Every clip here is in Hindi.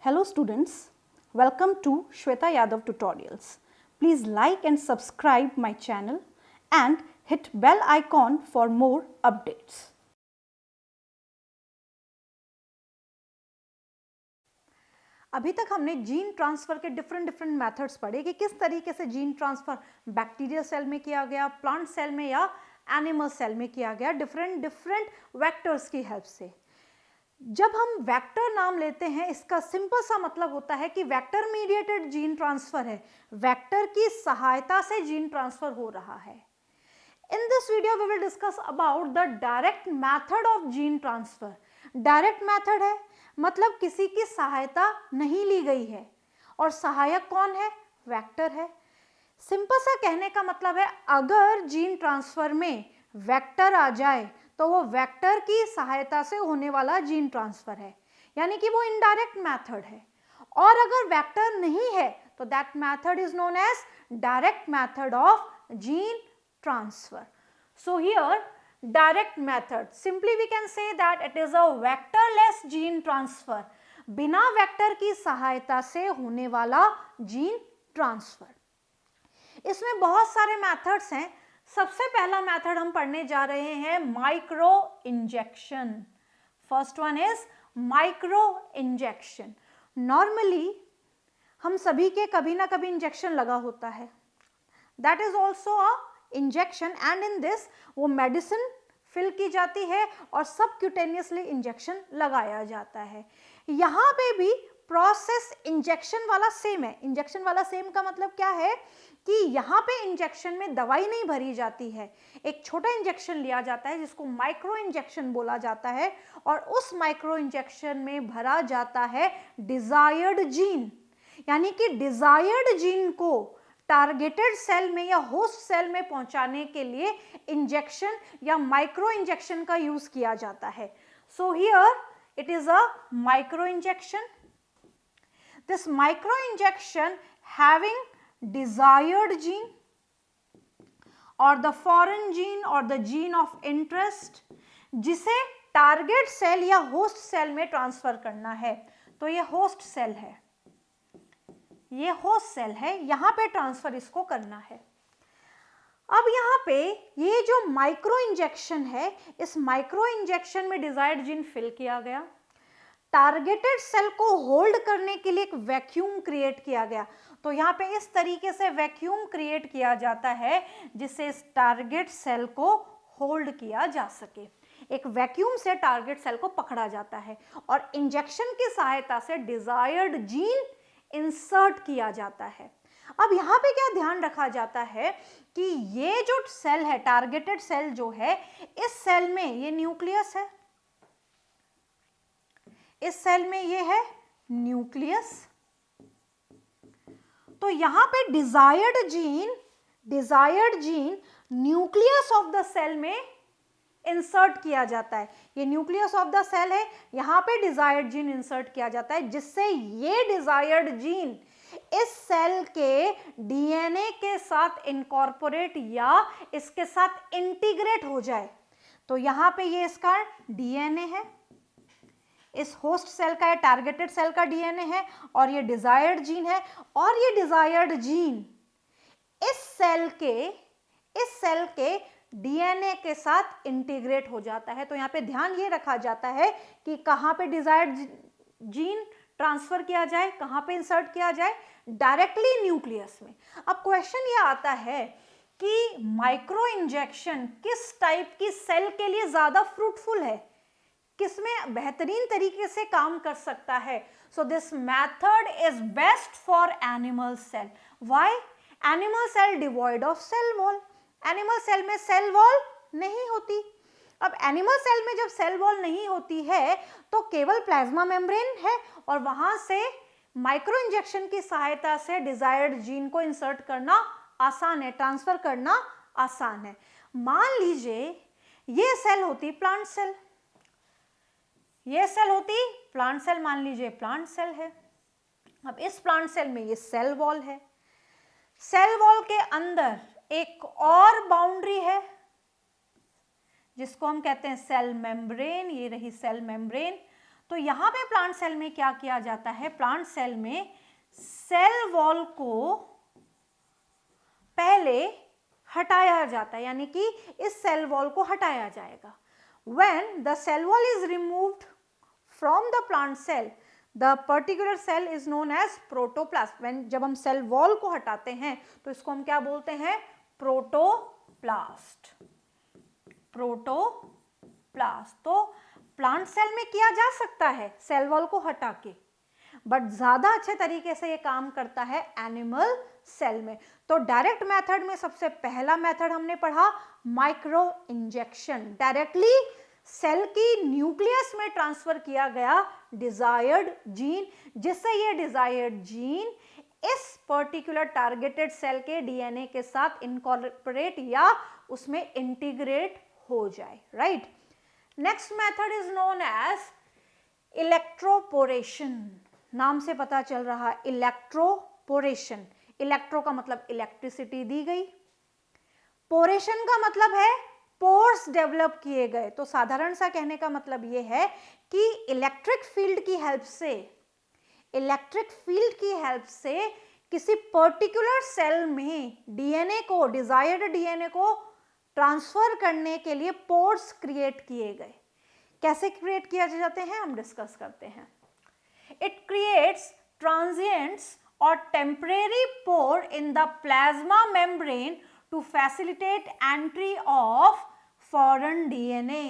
Hello students, welcome to Shweta Yadav Tutorials. Please like and subscribe my channel and hit bell icon for more updates. अभी तक हमने जीन ट्रांसफ़र के डिफरेंट मेथड्स पढ़े कि किस तरीके से जीन ट्रांसफ़र बैक्टीरियल सेल में किया गया, प्लांट सेल में या एनिमल सेल में किया गया, डिफरेंट वेक्टर्स की हेल्प से। जब हम वेक्टर नाम लेते हैं, इसका सिंपल सा मतलब होता है कि वेक्टर मीडिएटेड जीन ट्रांसफर है, वेक्टर की सहायता से जीन ट्रांसफर हो रहा है। In this video we will discuss about the direct method of gene transfer. Direct method है मतलब किसी की सहायता नहीं ली गई है, और सहायक कौन है? वेक्टर है। सिंपल सा कहने का मतलब है अगर जीन ट्रांसफर में वेक्टर आ जाए तो वो वेक्टर की सहायता से होने वाला जीन ट्रांसफर है, यानी कि वो इनडायरेक्ट मेथड है। और अगर वेक्टर नहीं है तो that method is known as direct method of gene transfer. So here direct method, simply we can say that it is a vectorless gene transfer, बिना वेक्टर की सहायता से होने वाला जीन ट्रांसफर। इसमें बहुत सारे मेथड्स हैं। सबसे पहला मेथड हम पढ़ने जा रहे हैं micro injection. First one is micro injection. Normally हम सभी के कभी ना कभी इंजेक्शन लगा होता है, that is also a injection, and in this वो मेडिसिन फिल की जाती है और सबक्यूटेनियसली इंजेक्शन लगाया जाता है। यहाँ पे भी प्रोसेस इंजेक्शन वाला सेम है। इंजेक्शन वाला सेम का मतलब क्या है कि यहाँ पे इंजेक्शन में दवाई नहीं भरी जाती है, एक छोटा इंजेक्शन लिया जाता है जिसको माइक्रो इंजेक्शन बोला जाता है, और उस माइक्रो इंजेक्शन में भरा जाता है डिजायर्ड जीन, यानी कि डिजायर्ड जीन को टारगेटेड सेल में या होस्ट सेल में पहुंचाने के लिए इंजेक्शन या माइक्रो इंजेक्शन का यूज किया जाता है। सो here it is a micro injection. This micro injection having desired gene or the foreign gene or the gene of interest, जिसे टारगेट सेल या होस्ट सेल में ट्रांसफर करना है। तो ये होस्ट सेल है, ये होस्ट सेल है, यहां पे ट्रांसफर इसको करना है। अब यहाँ पे ये जो माइक्रो इंजेक्शन है, इस माइक्रो इंजेक्शन में डिजायर्ड जीन फिल किया गया, टारगेटेड सेल को होल्ड करने के लिए एक वैक्यूम क्रिएट किया गया। तो यहाँ पे इस तरीके से वैक्यूम क्रिएट किया जाता है जिससे इस टारगेट सेल को होल्ड किया जा सके। एक वैक्यूम से टारगेट सेल को पकड़ा जाता है और इंजेक्शन की सहायता से डिजायर्ड जीन इंसर्ट किया जाता है। अब यहाँ पे क्या ध्यान रखा जाता है कि ये जो सेल है, टारगेटेड सेल जो है, इस सेल में ये न्यूक्लियस है, इस सेल में ये है न्यूक्लियस। तो यहां पे desired gene nucleus of the cell में इंसर्ट किया जाता है। ये न्यूक्लियस ऑफ द सेल है, यहां पे डिजायर्ड जीन इंसर्ट किया जाता है जिससे ये डिजायर्ड जीन इस सेल के डीएनए के साथ इनकॉर्पोरेट या इसके साथ इंटीग्रेट हो जाए। तो यहां पे ये इसका डीएनए है, इस होस्ट सेल का या टारगेटेड सेल का डीएनए है, और ये डिजायर्ड जीन है, और ये डिजायर्ड जीन इस सेल के डीएनए के साथ इंटीग्रेट हो जाता है। तो यहाँ पे ध्यान ये रखा जाता है कि कहाँ पे डिजायर्ड जीन ट्रांसफर किया जाए, कहाँ पे इंसर्ट किया जाए, डायरेक्टली न्यूक्लियस में। अब क्वेश्चन ये आता है कि माइक्रो इंजेक्शन किस टाइप की सेल के लिए ज्यादा फ्रूटफुल है, किसमें बेहतरीन तरीके से काम कर सकता है। So this method is best for animal cell. Why? Animal cell devoid of cell wall, animal cell में सेल वॉल नहीं होती। अब एनिमल सेल में जब सेल वॉल नहीं होती है तो केवल प्लाज्मा मेम्ब्रेन है, और वहां से माइक्रो इंजेक्शन की सहायता से डिजायर्ड जीन को इंसर्ट करना आसान है, ट्रांसफर करना आसान है। मान लीजिए ये सेल होती प्लांट सेल, ये सेल होती प्लांट सेल, मान लीजिए प्लांट सेल है। अब इस प्लांट सेल में ये सेल वॉल है, सेल वॉल के अंदर एक और बाउंड्री है जिसको हम कहते हैं सेल मेम्ब्रेन, ये रही सेल मेम्ब्रेन। तो यहाँ पे प्लांट सेल में क्या किया जाता है, प्लांट सेल में सेल वॉल को पहले हटाया जाता है, यानी कि इस सेल वॉल को हटाया जाएगा। When the cell wall is removed from the plant cell, the particular cell is known as protoplast. When जब हम सेल वॉल को हटाते हैं तो इसको हम क्या बोलते हैं, प्रोटोप्लास्ट। प्रोटोप्लास्ट तो प्लांट सेल में किया जा सकता है सेल वॉल को हटा के, बट ज्यादा अच्छे तरीके से ये काम करता है एनिमल सेल में। तो डायरेक्ट मेथड में सबसे पहला मेथड हमने पढ़ा माइक्रो इंजेक्शन, डायरेक्टली सेल की न्यूक्लियस में ट्रांसफर किया गया डिजायर्ड जीन, जिससे ये डिजायर्ड जीन इस पर्टिकुलर टारगेटेड सेल के डीएनए के साथ इनकॉर्पोरेट या उसमें इंटीग्रेट हो जाए, right. Next method is known as electroporation. नाम से पता चल रहा है इलेक्ट्रोपोरेशन, इलेक्ट्रो का मतलब इलेक्ट्रिसिटी दी गई, पोरेशन का मतलब है पोर्स डेवलप किए गए। तो साधारण सा कहने का मतलब ये है कि इलेक्ट्रिक फील्ड की हेल्प से किसी पर्टिकुलर सेल में डीएनए को, डिजायर्ड डीएनए को ट्रांसफर करने के लिए पोर्स क्रिएट किए गए। कैसे क्रिएट किया जाते हैं हम डिस्कस करते हैं। It creates transients or temporary pore in the plasma membrane to facilitate entry of foreign DNA।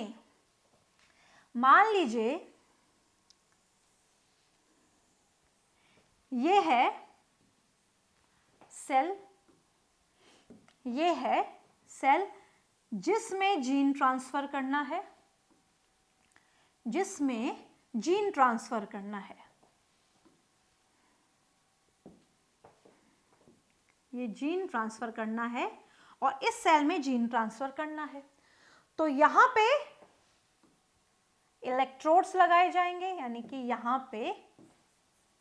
मान लीजिए ये है सेल, ये है सेल जिसमें जीन ट्रांसफर करना है, जिसमें जीन ट्रांसफर करना है। ये जीन ट्रांसफर करना है और इस सेल में जीन ट्रांसफर करना है। तो यहां पे इलेक्ट्रोड्स लगाए जाएंगे, यानी कि यहां पे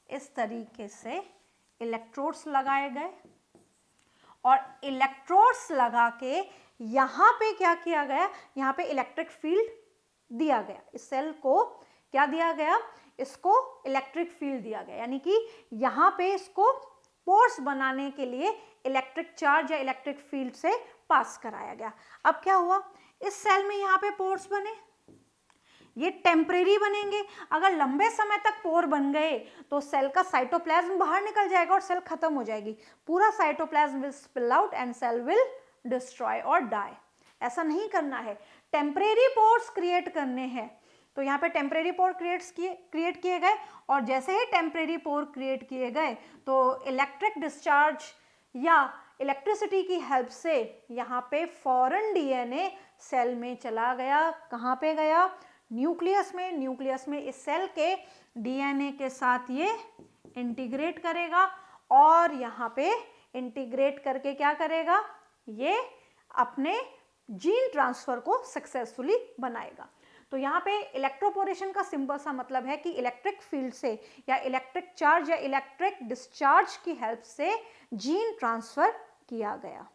इस तरीके से इलेक्ट्रोड्स लगाए गए और इलेक्ट्रोड्स लगा के यहां पे क्या किया गया, यहां पे इलेक्ट्रिक फील्ड दिया गया। इस सेल को क्या दिया गया, इसको इलेक्ट्रिक फील्ड दिया गया, यानी कि यहां पे इसको पोर्स बनाने के लिए इलेक्ट्रिक चार्ज या इलेक्ट्रिक फील्ड से पास कराया गया। अब क्या हुआ, इस सेल में यहाँ पे पोर्स बने, ये टेम्परेरी बनेंगे। अगर लंबे समय तक पोर बन गए तो सेल का साइटोप्लाज्म बाहर निकल जाएगा और सेल खत्म हो जाएगी। पूरा cytoplasm will spill out and cell will destroy और डाई। ऐसा नहीं करना है, टेम्परेरी पोर्स क्रिएट करने हैं। तो यहाँ पे टेम्परेरी पोर क्रिएट किए गए और जैसे ही टेम्परेरी पोर क्रिएट किए गए तो इलेक्ट्रिक डिस्चार्ज या इलेक्ट्रिसिटी की हेल्प से यहाँ पे फॉरेन डीएनए सेल में चला गया। कहाँ पे गया, न्यूक्लियस में। न्यूक्लियस में इस सेल के डीएनए के साथ ये इंटीग्रेट करेगा और यहाँ पे इंटीग्रेट करके क्या करेगा, ये अपने जीन ट्रांसफर को सक्सेसफुली बनाएगा। तो यहाँ पे इलेक्ट्रोपोरेशन का सिंपल सा मतलब है कि इलेक्ट्रिक फील्ड से या इलेक्ट्रिक चार्ज या इलेक्ट्रिक डिस्चार्ज की हेल्प से जीन ट्रांसफर किया गया।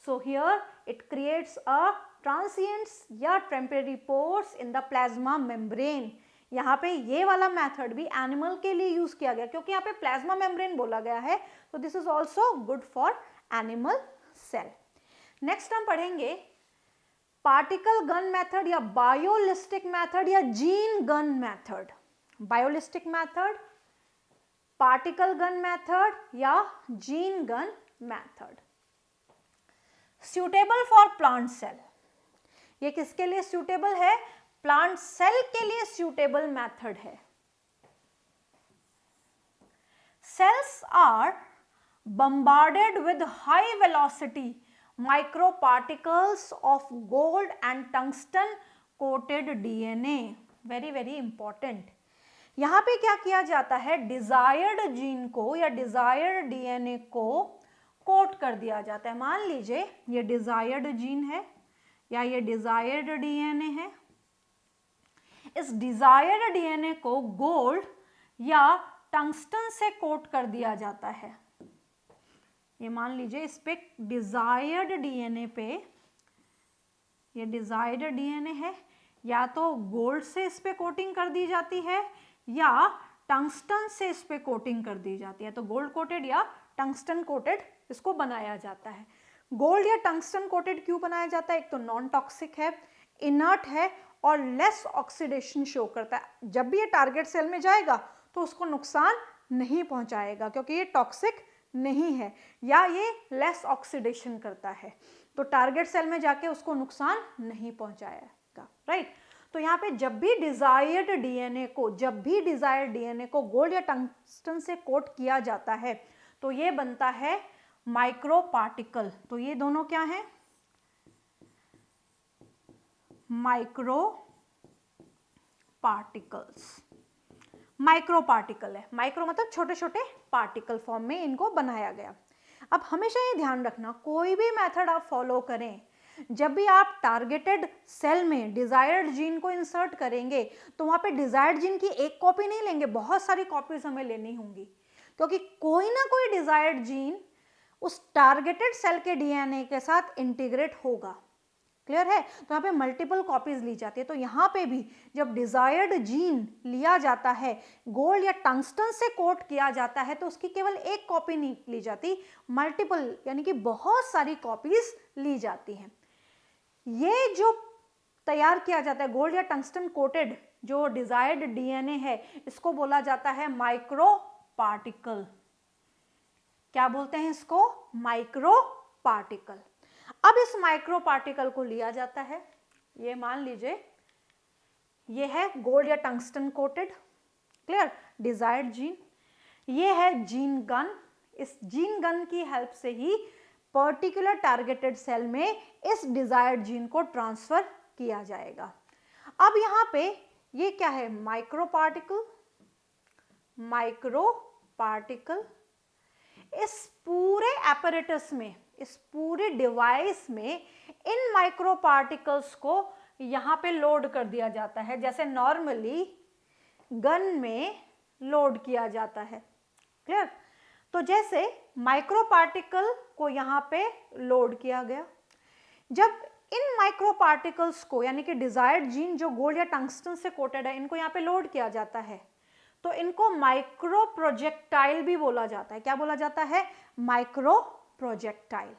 So here it creates a transients या temporary pores in the plasma membrane. यहाँ पे ये वाला मेथड भी एनिमल के लिए यूज किया गया क्योंकि यहाँ पे प्लाज्मा मेम्ब्रेन बोला गया है, तो this is also good for animal cell. Next हम पढ़ेंगे पार्टिकल गन मेथड या बायोलिस्टिक मेथड या gene gun method. Biolistic method, particle gun method या gene gun method. Suitable for plant cell, ये किसके लिए सुटेबल है, प्लांट सेल के लिए सुटेबल मेथड है। Cells are bombarded with high velocity microparticles of gold and tungsten coated DNA। very important। यहाँ पे क्या किया जाता है, डिजायर्ड जीन को या डिजायर्ड डीएनए को कोट कर दिया जाता है। मान लीजिए ये डिजायर्ड जीन है या ये डिजायर्ड डीएनए है। इस डिजायर्ड डीएनए को गोल्ड या टंगस्टन से कोट कर दिया जाता है। ये मान लीजिए इस पे डिजायर्ड डीएनए पे, ये डिजायर्ड डीएनए है, या तो गोल्ड से इस पे कोटिंग कर दी जाती है या टंगस्टन से इस पे कोटिंग कर दी जाती है। तो गोल्ड कोटेड या टंगस्टन कोटेड इसको बनाया जाता है। गोल्ड या टंगस्टन कोटेड क्यों बनाया जाता है? एक तो नॉन टॉक्सिक है, इनर्ट है और लेस ऑक्सीडेशन शो करता है। जब भी ये टारगेट सेल में जाएगा तो उसको नुकसान नहीं पहुंचाएगा क्योंकि ये टॉक्सिक नहीं है या ये लेस ऑक्सीडेशन करता है, तो टारगेट सेल में जाके उसको नुकसान नहीं पहुंचाएगा, राइट। तो यहाँ पे जब भी डिजायर्ड डीएनए को गोल्ड या टंगस्टन से कोट किया जाता है तो ये बनता है माइक्रो पार्टिकल। तो ये दोनों क्या है? Micro particles. माइक्रो पार्टिकल है, माइक्रो मतलब छोटे छोटे पार्टिकल फॉर्म में इनको बनाया गया। अब हमेशा ये ध्यान रखना, कोई भी मेथड आप फॉलो करें, जब भी आप टारगेटेड सेल में डिजायर्ड जीन को इंसर्ट करेंगे तो वहां पे डिजायर्ड जीन की एक कॉपी नहीं लेंगे, बहुत सारी कॉपीज हमें लेनी होंगी, क्योंकि कोई ना कोई डिजायर्ड जीन उस टारगेटेड सेल के डीएनए के साथ इंटीग्रेट होगा। क्लियर है? तो यहाँ पे मल्टीपल कॉपीज ली जाती है। तो यहाँ पे भी जब डिजायर्ड जीन लिया जाता है, गोल्ड या टंगस्टन से कोट किया जाता है, तो उसकी केवल एक कॉपी नहीं ली जाती, मल्टीपल यानी कि बहुत सारी कॉपीज ली जाती हैं। ये जो तैयार किया जाता है गोल्ड या टंगस्टन कोटेड जो डिजायर्ड डीएनए है, इसको बोला जाता है माइक्रो पार्टिकल। क्या बोलते हैं इसको? Micro particle. अब इस माइक्रो पार्टिकल को लिया जाता है, ये मान लीजिए ये है गोल्ड या tungsten coated, clear, desired gene, ये है जीन गन। इस जीन गन की हेल्प से ही पर्टिकुलर टारगेटेड सेल में इस डिजायर्ड जीन को ट्रांसफर किया जाएगा। अब यहाँ पे ये क्या है? Micro particle. माइक्रो पार्टिकल इस पूरे एपरेटस में, इस पूरे डिवाइस में इन माइक्रो पार्टिकल्स को यहाँ पे लोड कर दिया जाता है, जैसे नॉर्मली गन में लोड किया जाता है। क्लियर? तो जैसे माइक्रो पार्टिकल को यहाँ पे लोड किया गया, जब इन माइक्रो पार्टिकल्स को यानी कि डिजायर्ड जीन जो गोल्ड या टंगस्टन से कोटेड है, इनको यहाँ पे लोड किया जाता है, तो इनको माइक्रो प्रोजेक्टाइल भी बोला जाता है। क्या बोला जाता है? Micro projectile.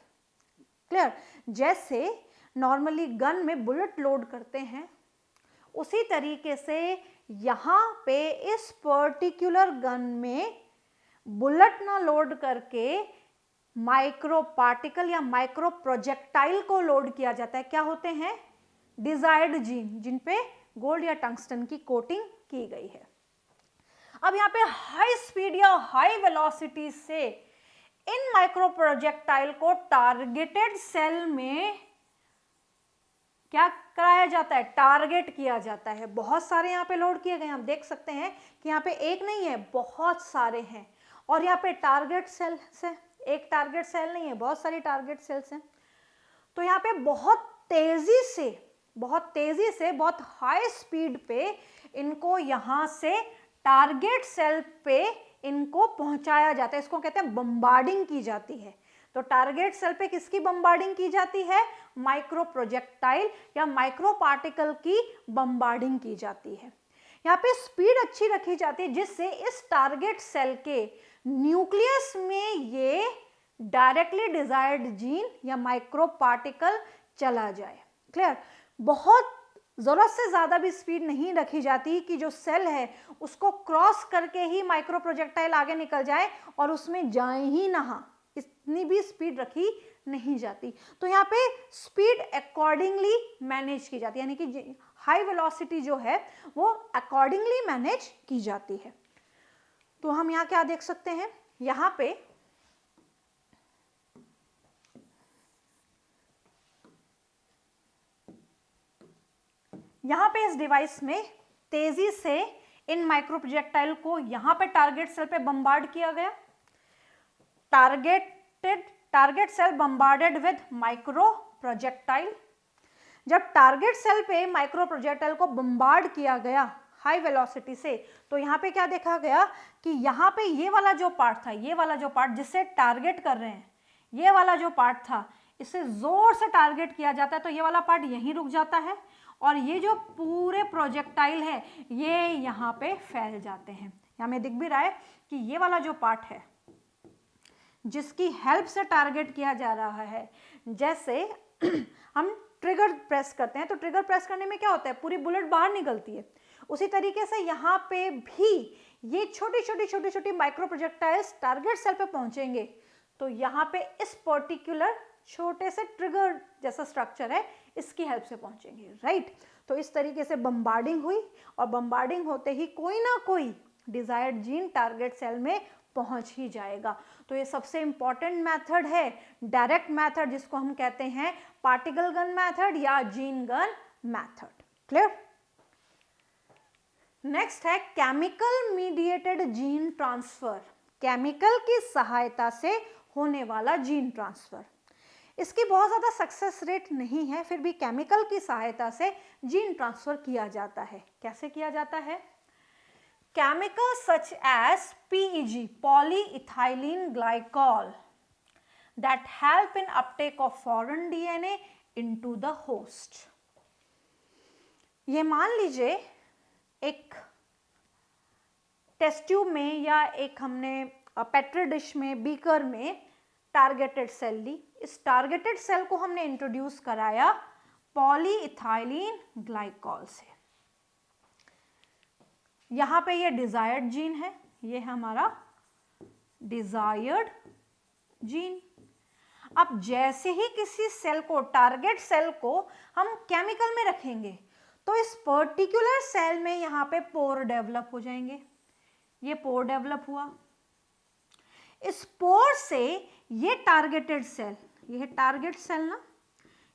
क्लियर? जैसे नॉर्मली गन में बुलेट लोड करते हैं, उसी तरीके से यहाँ पे इस पर्टिकुलर गन में बुलेट ना लोड करके माइक्रो पार्टिकल या माइक्रो प्रोजेक्टाइल को लोड किया जाता है। क्या होते हैं? डिजायर्ड जीन, जिन पे गोल्ड या टंगस्टन की कोटिंग की गई है। अब यहाँ पे हाई स्पीड या हाई वेलोसिटी से इन माइक्रो प्रोजेक्टाइल को टारगेटेड सेल में क्या कराया जाता है? टारगेट किया जाता है। बहुत सारे यहाँ पे लोड किए गए, हम देख सकते हैं कि यहाँ पे एक नहीं है, बहुत सारे हैं। और यहाँ पे टारगेट सेल से, एक टारगेट सेल नहीं है, बहुत सारी टारगेट सेल्स हैं। तो यहाँ पे बहुत तेजी से बहुत हाई स्पीड पे इनको यहाँ से टारगेट सेल पे इनको पहुंचाया जाता है। इसको कहते हैं बम्बार्डिंग की जाती है। तो टारगेट सेल पे किसकी बम्बार्डिंग की जाती है? माइक्रो प्रोजेक्टाइल या माइक्रो पार्टिकल की बम्बार्डिंग की जाती है। यहाँ पे स्पीड अच्छी रखी जाती है जिससे इस टारगेट सेल के न्यूक्लियस में ये डायरेक्टली डिजायर्ड जीन या माइक्रो पार्टिकल चला जाए। क्लियर? बहुत जरूरत से ज्यादा भी स्पीड नहीं रखी जाती कि जो सेल है उसको क्रॉस करके ही माइक्रो प्रोजेक्टाइल आगे निकल जाए और उसमें जाए ही ना, इतनी भी स्पीड रखी नहीं जाती। तो यहाँ पे स्पीड अकॉर्डिंगली मैनेज की जाती है, यानी कि हाई वेलोसिटी जो है वो अकॉर्डिंगली मैनेज की जाती है। तो हम यहाँ क्या देख सकते हैं? यहाँ पे इस डिवाइस में तेजी से इन माइक्रो प्रोजेक्टाइल को यहाँ पे टारगेट सेल पे बम्बार्ड किया गया। Target cell bombarded with micro projectile. जब टारगेट सेल पे माइक्रो प्रोजेक्टाइल को बम्बार्ड किया गया हाई वेलोसिटी से, तो यहाँ पे क्या देखा गया कि यहाँ पे ये वाला जो पार्ट था, ये वाला जो पार्ट जिससे टारगेट कर रहे हैं, ये वाला जो पार्ट था, इसे जोर से टारगेट किया जाता है तो ये वाला पार्ट यहीं रुक जाता है और ये जो पूरे प्रोजेक्टाइल है ये यहाँ पे फैल जाते हैं। यहाँ में दिख भी रहा है कि ये वाला जो पार्ट है जिसकी हेल्प से टारगेट किया जा रहा है, जैसे हम ट्रिगर प्रेस करते हैं तो ट्रिगर प्रेस करने में क्या होता है, पूरी बुलेट बाहर निकलती है। उसी तरीके से यहाँ पे भी ये छोटी छोटी माइक्रो प्रोजेक्टाइल्स टारगेट सेल पे पहुंचेंगे तो यहाँ पे इस पर्टिकुलर छोटे से ट्रिगर जैसा स्ट्रक्चर है इसकी हेल्प से पहुंचेंगे, राइट। तो इस तरीके से बम्बार्डिंग हुई और बम्बार्डिंग होते ही कोई ना कोई डिजायर्ड जीन टारगेट सेल में पहुंच ही जाएगा। तो ये सबसे इंपॉर्टेंट मेथड है, डायरेक्ट मेथड, जिसको हम कहते हैं पार्टिकल गन मेथड या gene gun method. Clear? Next है chemical mediated gene transfer, chemical की सहायता से होने वाला जीन ट्रांसफर। इसकी बहुत ज़्यादा सक्सेस रेट नहीं है, फिर भी केमिकल की सहायता से जीन ट्रांसफर किया जाता है। कैसे किया जाता है? Chemicals such as PEG, polyethylene glycol, that help in uptake of foreign DNA into the host. ये मान लीजिए एक टेस्ट ट्यूब में या एक हमने पेट्री डिश में, बीकर में टारगेटेड सेल ली। इस टारगेटेड सेल को हमने इंट्रोड्यूस कराया पॉलीइथाइलिन ग्लाइकॉल से। यहाँ पे ये डिजायर्ड जीन है, ये है हमारा डिजायर्ड जीन। अब जैसे ही किसी सेल को, टारगेट सेल को हम केमिकल में रखेंगे तो इस पर्टिकुलर सेल में यहाँ पे पोर डेवलप हो जाएंगे। ये पोर डेवलप हुआ, इस पोर से ये टारगेटेड सेल, ये है टारगेट सेल ना,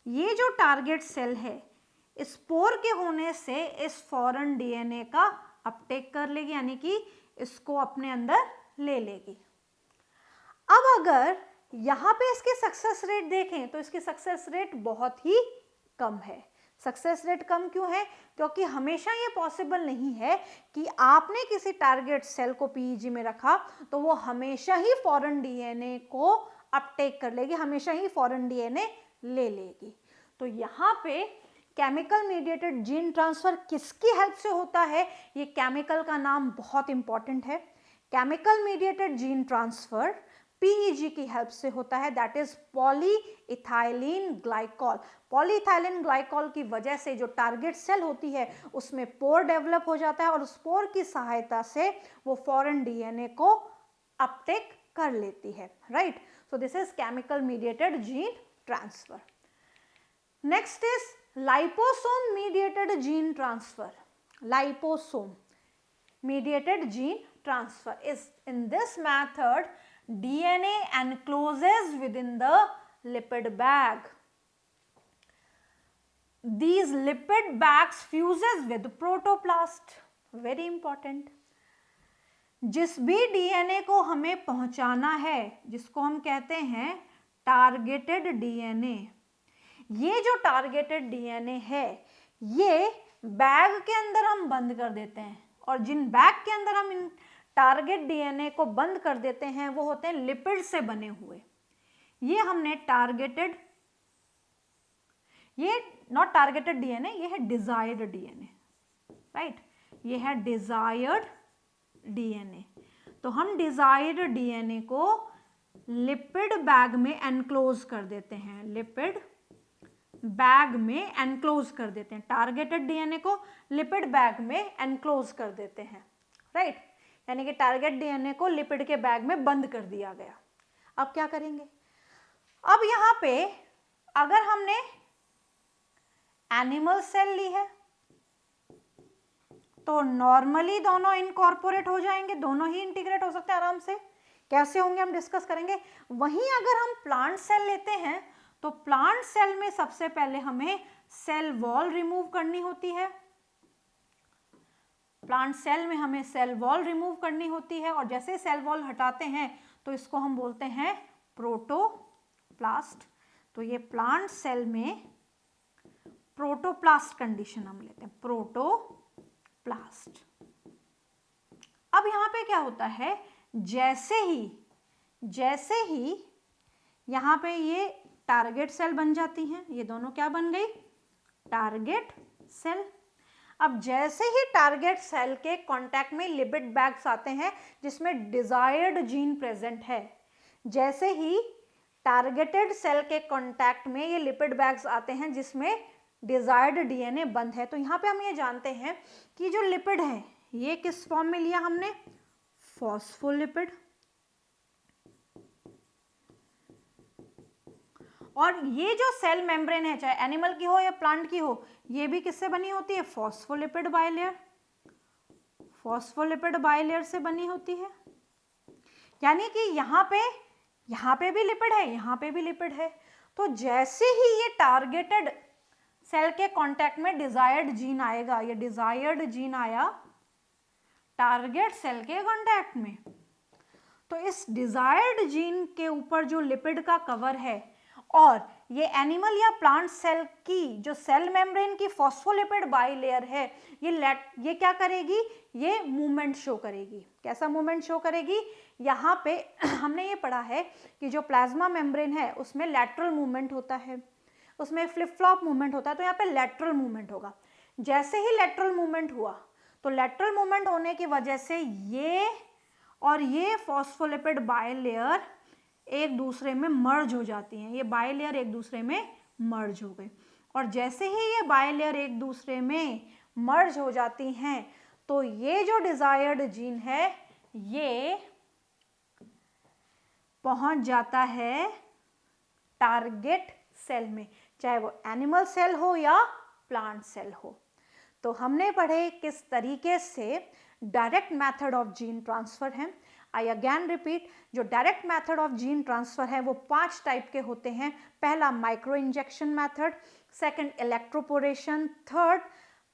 ये जो टारगेट सेल है इस पोर के होने से इस फॉरेन डीएनए का अपटेक कर लेगी, यानी कि इसको अपने अंदर ले लेगी। अब अगर यहाँ पे इसकी सक्सेस रेट देखें तो इसकी सक्सेस रेट बहुत ही कम है। सक्सेस रेट कम क्यों है? क्योंकि हमेशा ये पॉसिबल नहीं है कि आपने किसी टारगेट सेल को पीईजी में रखा तो वो हमेशा ही फॉरेन डीएनए को अपटेक कर लेगी, हमेशा ही फॉरेन डीएनए ले लेगी। तो यहाँ पे केमिकल मीडिएटेड जीन ट्रांसफर किसकी हेल्प से होता है? ये केमिकल का नाम बहुत इंपॉर्टेंट है। Chemical mediated gene transfer PEG की हेल्प से होता है, that is polyethylene glycol. Polyethylene glycol की वजह से जो टारगेट सेल होती है उसमें पोर डेवलप हो जाता है और उस पोर की सहायता से वो फॉरेन डीएनए को अपटेक कर लेती है, right. So this is chemical mediated gene transfer. Next is liposome mediated gene transfer. Liposome mediated gene transfer is, in this method DNA encloses within the lipid bag. These lipid bags fuses with protoplast, very important. जिस भी डीएनए को हमें पहुंचाना है, जिसको हम कहते हैं टारगेटेड डीएनए, ये जो टारगेटेड डीएनए है ये बैग के अंदर हम बंद कर देते हैं, और जिन बैग के अंदर हम इन टारगेट डीएनए को बंद कर देते हैं वो होते हैं लिपिड से बने हुए। ये हमने टारगेटेड, ये नॉट टारगेटेड डीएनए, ये है डिजायर्ड डीएनए, राइट। ये है डिजायर्ड डीएनए। तो हम डिजायर्ड डीएनए को लिपिड बैग में एनक्लोज कर देते हैं, लिपिड बैग में एनक्लोज कर देते हैं। टारगेटेड डीएनए को लिपिड बैग में एनक्लोज कर देते हैं, राइट। यानी कि टारगेट डीएनए को लिपिड के बैग में बंद कर दिया गया। अब क्या करेंगे? अब यहाँ पे अगर हमने एनिमल सेल ली है तो नॉर्मली दोनों इनकॉर्पोरेट हो जाएंगे, दोनों ही इंटीग्रेट हो सकते हैं आराम से। कैसे होंगे हम डिस्कस करेंगे। वहीं अगर हम प्लांट सेल लेते हैं तो प्लांट सेल में सबसे पहले हमें सेल वॉल रिमूव करनी होती है। प्लांट सेल में हमें सेल वॉल रिमूव करनी होती है, और जैसे सेल वॉल हटाते हैं तो इसको हम बोलते हैं प्रोटोप्लास्ट। तो ये प्लांट सेल में प्रोटोप्लास्ट कंडीशन हम लेते हैं, प्रोटोप्लास्ट। अब यहाँ पे क्या होता है, जैसे ही यहाँ पे ये टारगेट सेल बन जाती हैं, ये दोनों क्या बन गई, टारगेट सेल। अब जैसे ही टारगेट सेल के कांटेक्ट में लिपिड बैग्स आते हैं जिसमें डिजायर्ड जीन प्रेजेंट है, जैसे ही टारगेटेड सेल के कांटेक्ट में ये लिपिड बैग्स आते हैं जिसमें डिजायर्ड डीएनए बंद है, तो यहाँ पे हम ये जानते हैं कि जो लिपिड है ये किस फॉर्म में लिया हमने, फॉस्फोलिपिड। और ये जो सेल मेम्ब्रेन है, चाहे एनिमल की हो या प्लांट की हो, ये भी किससे बनी होती है, फॉस्फोलिपिड बाइलेयर। फॉस्फोलिपिड बाइलेयर से बनी होती है। यानी कि यहाँ पे भी लिपिड है, यहाँ पे भी लिपिड है। तो जैसे ही ये टारगेटेड सेल के कांटेक्ट में डिजायर्ड जीन आएगा, ये डिजायर्ड जीन आया टारगेट सेल के कांटेक्ट में, तो इस डिजायर्ड जीन के ऊपर जो लिपिड का कवर है और ये एनिमल या प्लांट सेल की जो सेल मेम्ब्रेन की फॉस्फोलिपिड बाइलेयर है, ये क्या करेगी, ये मूवमेंट शो करेगी। कैसा मूवमेंट शो करेगी, यहाँ पे हमने ये पढ़ा है कि जो प्लाज्मा मेम्ब्रेन है उसमें लैटरल मूवमेंट होता है, उसमें फ्लिप फ्लॉप मूवमेंट होता है, तो यहाँ पे लैटरल मूवमेंट होगा। जैसे ही लैटरल मूवमेंट हुआ तो लैटरल मूवमेंट होने की वजह से ये और ये फॉस्फोलिपिड बाइलेयर एक दूसरे में मर्ज हो जाती हैं। ये बाइलेयर एक दूसरे में मर्ज हो गए, और जैसे ही ये बाइलेयर एक दूसरे में मर्ज हो जाती हैं तो ये जो डिजायर्ड जीन है ये पहुंच जाता है टारगेट सेल में, चाहे वो एनिमल सेल हो या प्लांट सेल हो। तो हमने पढ़े किस तरीके से direct method of gene transfer है। आई अगेन रिपीट, जो direct method of gene transfer है वो 5 टाइप के होते हैं। पहला micro injection method, second electroporation, third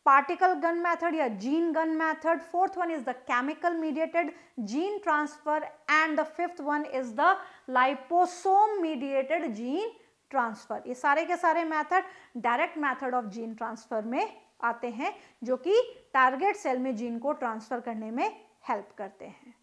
particle gun method या gene gun method, fourth one is the chemical mediated gene transfer and the fifth one is the liposome mediated gene transfer. ये सारे के सारे method direct method of gene transfer में आते हैं जो कि टारगेट सेल में जीन को ट्रांसफर करने में हेल्प करते हैं।